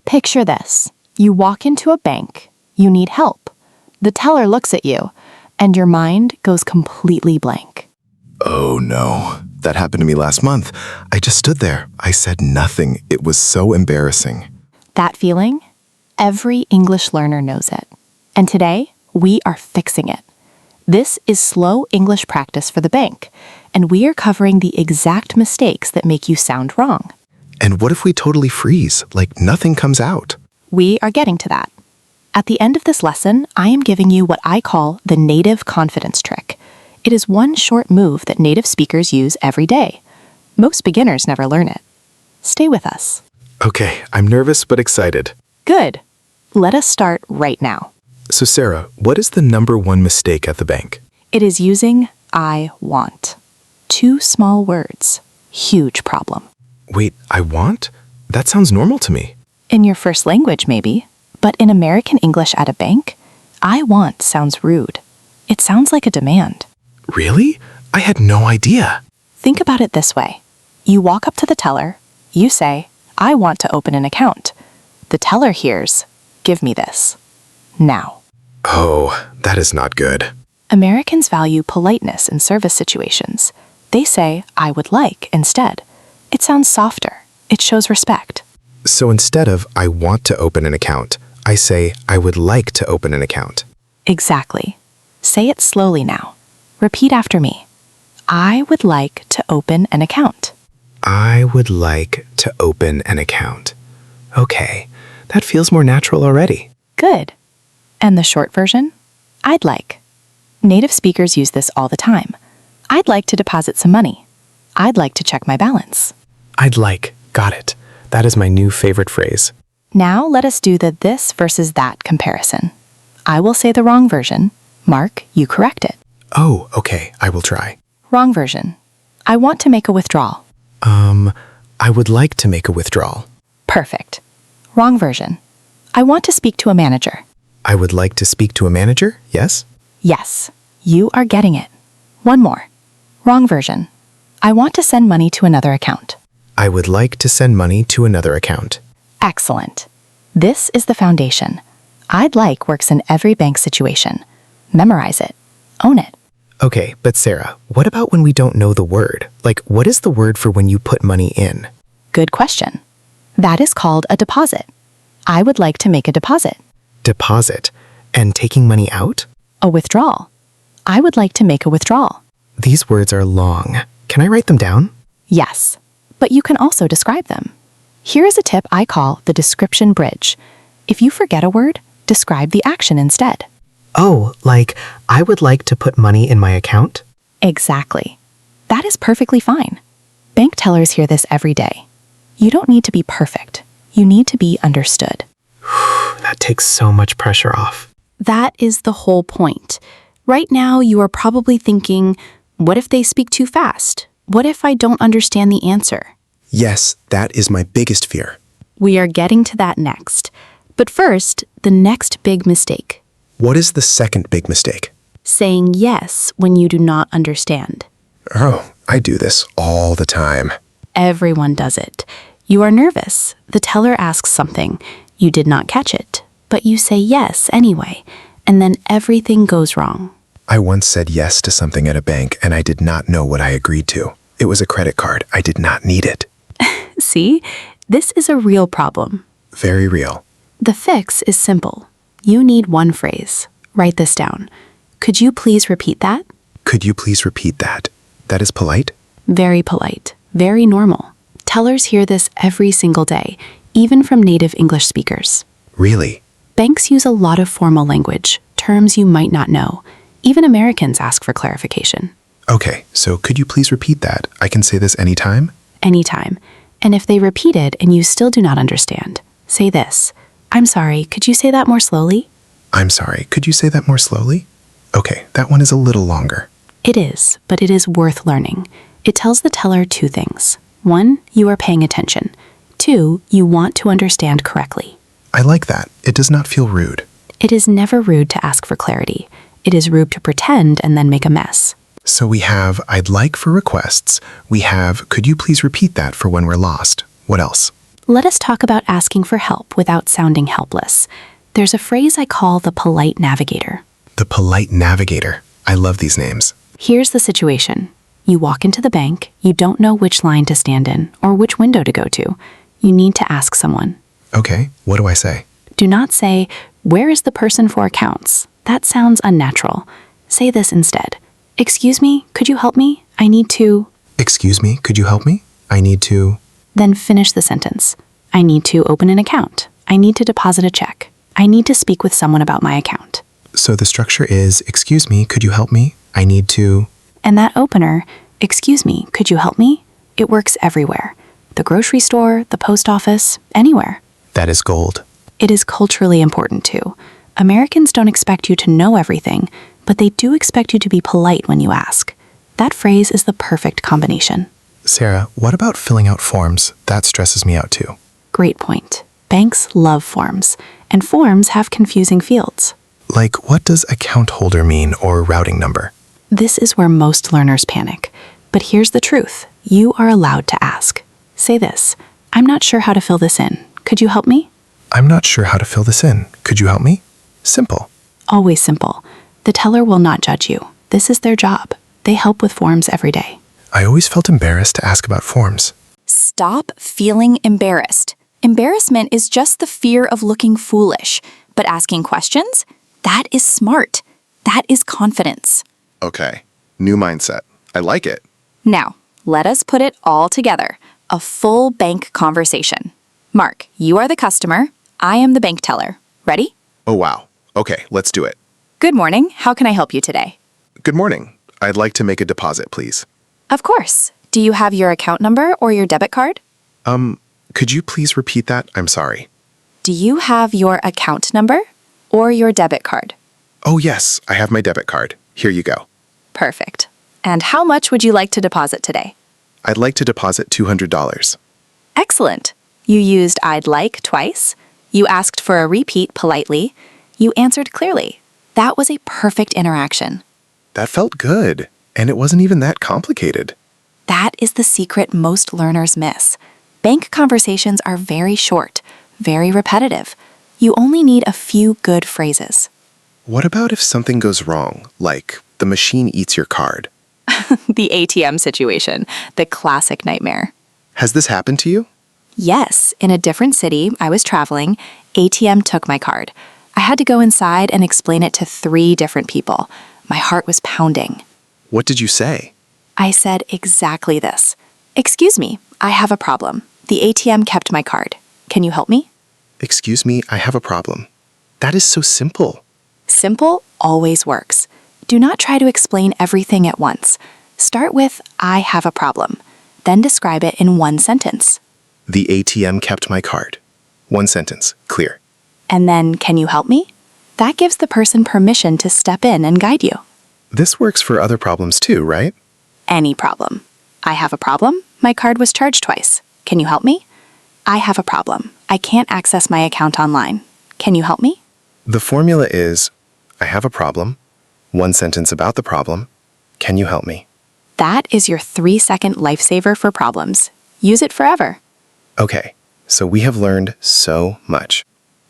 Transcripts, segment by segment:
Picture this. You walk into a bank. You need help. The teller looks at you, and your mind goes completely blank. Oh no, that happened to me last month. I just stood there. I said nothing. It was so embarrassing. That feeling? Every English learner knows it. And today, we are fixing it. This is slow English practice for the bank, and we are covering the exact mistakes that make you sound wrong. And what if we totally freeze, like nothing comes out? We are getting to that. At the end of this lesson, I am giving you what I call the native confidence trick. It is one short move that native speakers use every day. Most beginners never learn it. Stay with us. Okay, I'm nervous but excited. Good. Let us start right now. So Sarah, what is the #1 mistake at the bank? It is using I want. 2 small words. Huge problem. Wait, I want? That sounds normal to me. In your first language, maybe, but in American English at a bank, I want sounds rude. It sounds like a demand. Really? I had no idea. Think about it this way. You walk up to the teller, you say, I want to open an account. The teller hears, give me this. Now. Oh, that is not good. Americans value politeness in service situations. They say, I would like, instead. It sounds softer. It shows respect. So instead of I want to open an account, I say I would like to open an account. Exactly. Say it slowly now. Repeat after me. I would like to open an account. I would like to open an account. Okay, that feels more natural already. Good. And the short version? I'd like. Native speakers use this all the time. I'd like to deposit some money. I'd like to check my balance. I'd like. Got it. That is my new favorite phrase. Now let us do the this versus that comparison. I will say the wrong version. Mark, you correct it. Oh, okay, I will try. Wrong version. I want to make a withdrawal. I would like to make a withdrawal. Perfect. Wrong version. I want to speak to a manager. I would like to speak to a manager, yes? Yes, you are getting it. One more. Wrong version. I want to send money to another account. I would like to send money to another account. Excellent. This is the foundation. I'd like works in every bank situation. Memorize it. Own it. Okay, but Sarah, what about when we don't know the word? Like, what is the word for when you put money in? Good question. That is called a deposit. I would like to make a deposit. Deposit. And taking money out? A withdrawal. I would like to make a withdrawal. These words are long. Can I write them down? Yes, but you can also describe them. Here is a tip I call the description bridge. If you forget a word, describe the action instead. Oh, like, I would like to put money in my account? Exactly. That is perfectly fine. Bank tellers hear this every day. You don't need to be perfect. You need to be understood. That takes so much pressure off. That is the whole point. Right now, you are probably thinking, what if they speak too fast? What if I don't understand the answer? Yes, that is my biggest fear. We are getting to that next. But first, the next big mistake. What is the second big mistake? Saying yes when you do not understand. Oh, I do this all the time. Everyone does it. You are nervous. The teller asks something. You did not catch it, but you say yes anyway, and then everything goes wrong. I once said yes to something at a bank and I did not know what I agreed to. It was a credit card. I did not need it. See, this is a real problem. Very real. The fix is simple. You need one phrase. Write this down. Could you please repeat that? Could you please repeat that? That is polite? Very polite. Very normal. Tellers hear this every single day, even from native English speakers. Really? Banks use a lot of formal language, terms you might not know. Even Americans ask for clarification. Okay, so could you please repeat that? I can say this anytime? Anytime. And if they repeat it and you still do not understand, say this. I'm sorry, could you say that more slowly? I'm sorry, could you say that more slowly? Okay, that one is a little longer. It is, but it is worth learning. It tells the teller 2 things. 1, you are paying attention. 2, you want to understand correctly. I like that. It does not feel rude. It is never rude to ask for clarity. It is rude to pretend and then make a mess. So we have, I'd like for requests. We have, could you please repeat that for when we're lost? What else? Let us talk about asking for help without sounding helpless. There's a phrase I call the polite navigator. The polite navigator. I love these names. Here's the situation. You walk into the bank, you don't know which line to stand in or which window to go to. You need to ask someone. Okay, what do I say? Do not say, "Where is the person for accounts?" That sounds unnatural. Say this instead. "Excuse me, could you help me? I need to..." Excuse me, could you help me? I need to... Then finish the sentence. "I need to open an account. I need to deposit a check. I need to speak with someone about my account." So the structure is, excuse me, could you help me? I need to... And that opener, "Excuse me, could you help me?" It works everywhere. The grocery store, the post office, anywhere. That is gold. It is culturally important too. Americans don't expect you to know everything, but they do expect you to be polite when you ask. That phrase is the perfect combination. Sarah, what about filling out forms? That stresses me out too. Great point. Banks love forms, and forms have confusing fields. Like, what does account holder mean or routing number? This is where most learners panic. But here's the truth. You are allowed to ask. Say this, "I'm not sure how to fill this in. Could you help me?" I'm not sure how to fill this in. Could you help me? Simple. Always simple. The teller will not judge you. This is their job. They help with forms every day. I always felt embarrassed to ask about forms. Stop feeling embarrassed. Embarrassment is just the fear of looking foolish. But asking questions? That is smart. That is confidence. Okay, new mindset. I like it. Now, let us put it all together. A full bank conversation. Mark, you are the customer. I am the bank teller. Ready? Oh, wow. Okay, let's do it. Good morning. How can I help you today? Good morning. I'd like to make a deposit, please. Of course. Do you have your account number or your debit card? Could you please repeat that? I'm sorry. Do you have your account number or your debit card? Oh, yes, I have my debit card. Here you go. Perfect. And how much would you like to deposit today? I'd like to deposit $200. Excellent. You used "I'd like" twice. You asked for a repeat politely. You answered clearly. That was a perfect interaction. That felt good, and it wasn't even that complicated. That is the secret most learners miss. Bank conversations are very short, very repetitive. You only need a few good phrases. What about if something goes wrong, like the machine eats your card? The ATM situation, the classic nightmare. Has this happened to you? Yes, in a different city, I was traveling. ATM took my card. I had to go inside and explain it to 3 different people. My heart was pounding. What did you say? I said exactly this. "Excuse me, I have a problem. The ATM kept my card. Can you help me?" Excuse me, I have a problem. That is so simple. Simple always works. Do not try to explain everything at once. Start with "I have a problem." Then describe it in one sentence. The ATM kept my card. One sentence, clear. And then, "Can you help me?" That gives the person permission to step in and guide you. This works for other problems too, right? Any problem. "I have a problem. My card was charged twice. Can you help me?" "I have a problem. I can't access my account online. Can you help me?" The formula is, I have a problem, one sentence about the problem, can you help me? That is your 3-second lifesaver for problems. Use it forever. Okay, so we have learned so much.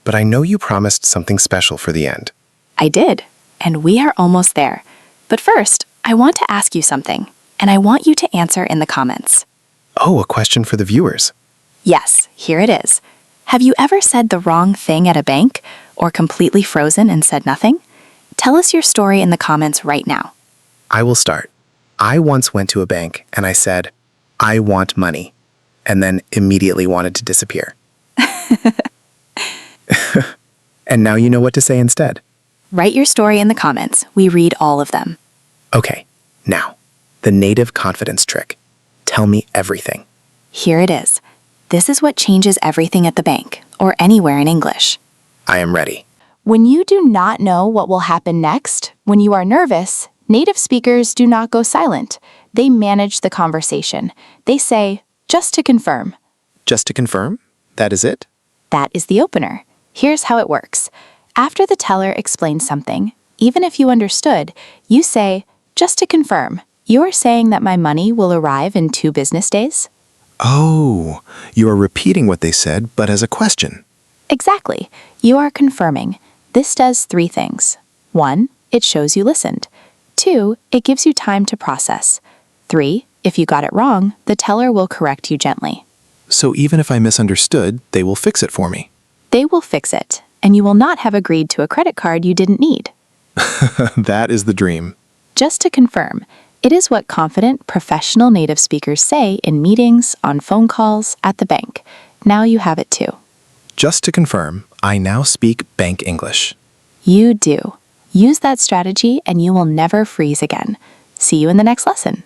But I know you promised something special for the end. I did, and we are almost there. But first, I want to ask you something, and I want you to answer in the comments. Oh, a question for the viewers. Yes, here it is. Have you ever said the wrong thing at a bank, or completely frozen and said nothing? Tell us your story in the comments right now. I will start. I once went to a bank and I said, "I want money," and then immediately wanted to disappear. And now you know what to say instead. Write your story in the comments. We read all of them. Okay, now, the native confidence trick. Tell me everything. Here it is. This is what changes everything at the bank, or anywhere in English. I am ready. When you do not know what will happen next, when you are nervous, native speakers do not go silent. They manage the conversation. They say, "Just to confirm." Just to confirm, that is it? That is the opener. Here's how it works. After the teller explains something, even if you understood, you say, "Just to confirm, you are saying that my money will arrive in 2 business days?" Oh, you are repeating what they said, but as a question. Exactly. You are confirming. This does 3 things. 1, it shows you listened. 2, it gives you time to process. 3, if you got it wrong, the teller will correct you gently. So even if I misunderstood, they will fix it for me. They will fix it, and you will not have agreed to a credit card you didn't need. That is the dream. Just to confirm, it is what confident, professional native speakers say in meetings, on phone calls, at the bank. Now you have it too. Just to confirm, I now speak bank English. You do. Use that strategy and you will never freeze again. See you in the next lesson.